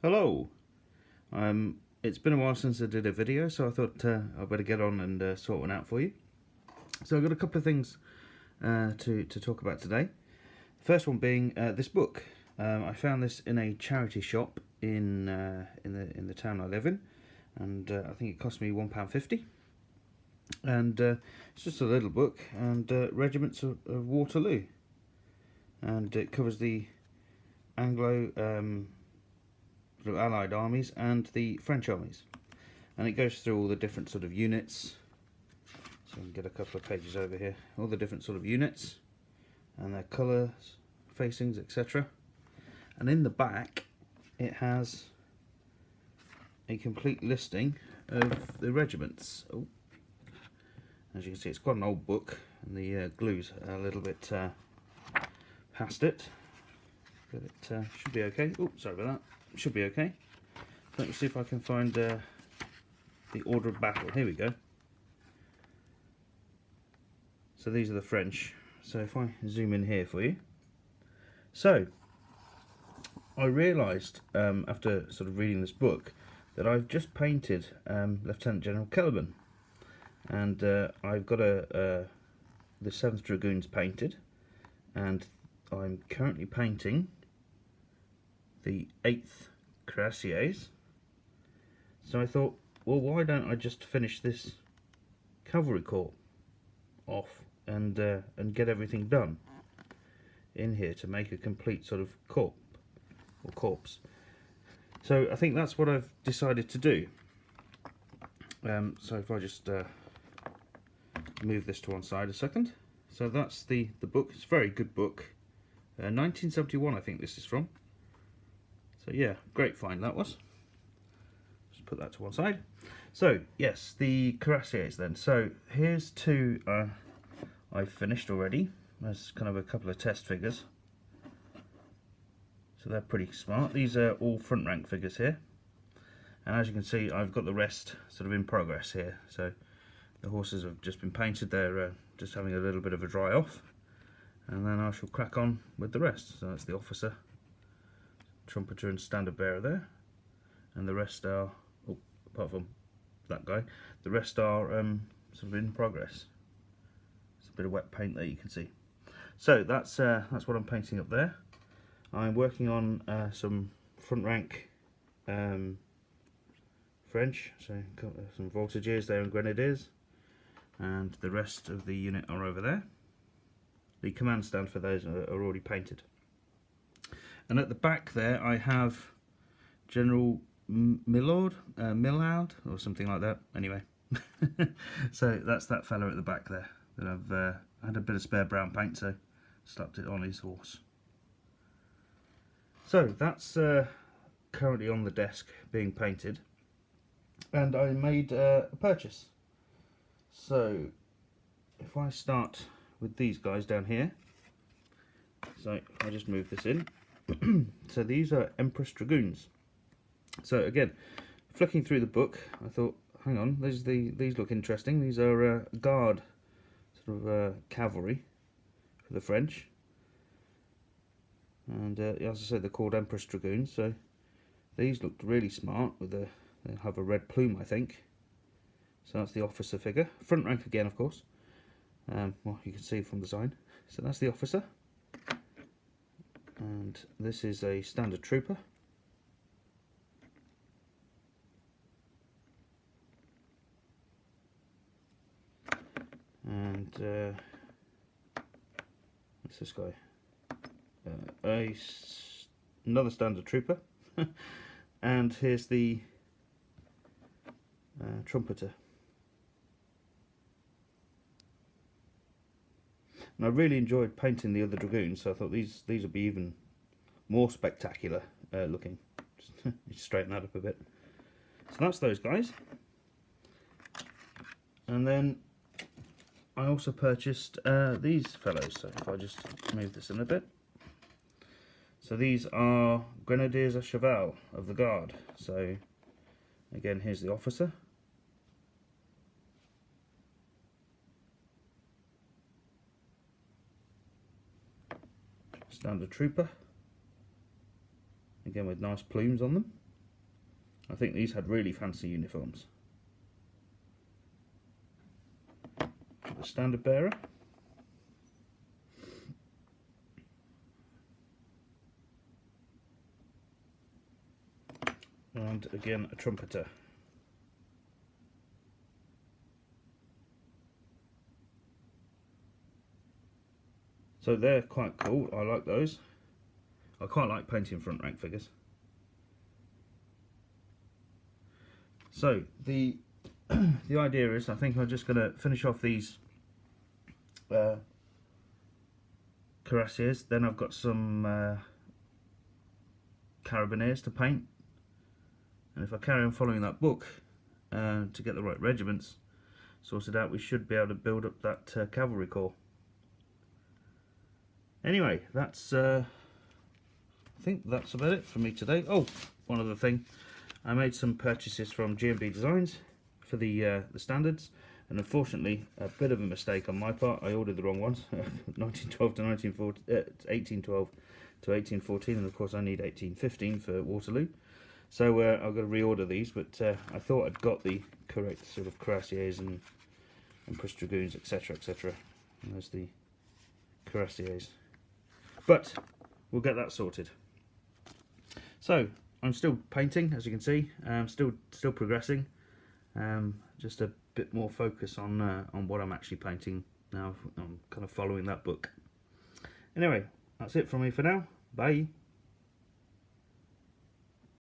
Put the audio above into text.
Hello. It's been a while since I did a video, so I thought I'd better get on and sort one out for you. So I've got a couple of things to talk about today. The first one being this book. I found this in a charity shop in the town I live in, and I think it cost me £1.50. And it's just a little book, and Regiments of Waterloo, and it covers the Anglo Allied armies and the French armies, and it goes through all the different sort of units. So I can get a couple of pages over here, all the different sort of units and their colours, facings, etc. And in the back it has a complete listing of the regiments. As you can see, it's quite an old book, and the glue's a little bit past it, but it should be okay. Oh, sorry about that. Should be okay. Let me see if I can find the order of battle. Here we go. So these are the French. So if I zoom in here for you. So I realised after sort of reading this book that I've just painted Lieutenant General Kellerman, and I've got the 7th Dragoons painted, and I'm currently painting the 8th Cuirassiers. So I thought, well, why don't I just finish this cavalry corps off and get everything done in here to make a complete sort of corpse. So I think that's what I've decided to do. So if I just move this to one side a second. So that's the book. It's a very good book. 1971 I think this is from. So yeah, great find that was. Just put that to one side. So yes, the Cuirassiers then. So here's two I've finished already. There's kind of a couple of test figures. So they're pretty smart. These are all front rank figures here. And as you can see, I've got the rest sort of in progress here. So the horses have just been painted. They're just having a little bit of a dry off. And then I shall crack on with the rest. So that's the officer, trumpeter and standard bearer there, and the rest are, apart from that guy, the rest are sort of in progress. It's a bit of wet paint there, you can see. So that's what I'm painting up there. I'm working on some front rank French, so some voltigeurs there and grenadiers, and the rest of the unit are over there. The command stand for those are already painted. And at the back there I have General Millard, or something like that. Anyway, so that's that fellow at the back there that I've had a bit of spare brown paint, so slapped it on his horse. So that's currently on the desk being painted, and I made a purchase. So if I start with these guys down here, so I just move this in. So these are Empress Dragoons. So again, flicking through the book, I thought, hang on, these look interesting. These are guard sort of cavalry for the French, and as I said, they're called Empress Dragoons. So these looked really smart. They have a red plume, I think. So that's the officer figure, front rank again, of course. Well, you can see from the sign. So that's the officer. And this is a standard trooper. And what's this guy? Another standard trooper. And here's the trumpeter. And I really enjoyed painting the other dragoons, so I thought these would be even more spectacular looking. Just straighten that up a bit. So that's those guys. And then I also purchased these fellows. So if I just move this in a bit. So these are Grenadiers à Cheval of the Guard. So again, here's the officer. Standard trooper, again with nice plumes on them. I think these had really fancy uniforms. The standard bearer. And again a trumpeter. So they're quite cool, I like those. I quite like painting front rank figures. So the the idea is, I think I'm just going to finish off these cuirassiers. Then I've got some carabiniers to paint, and if I carry on following that book to get the right regiments sorted out, we should be able to build up that cavalry corps. Anyway, that's I think that's about it for me today. Oh, one other thing, I made some purchases from G&B Designs for the standards, and unfortunately a bit of a mistake on my part. I ordered the wrong ones. 1912 to 1812 to 1814, and of course I need 1815 for Waterloo. So I've got to reorder these, but I thought I'd got the correct sort of cuirassiers and Empress Dragoons, etc, etc. And there's the cuirassiers. But we'll get that sorted. So I'm still painting, as you can see. Still progressing. Just a bit more focus on what I'm actually painting now. I'm kind of following that book. Anyway, that's it from me for now. Bye.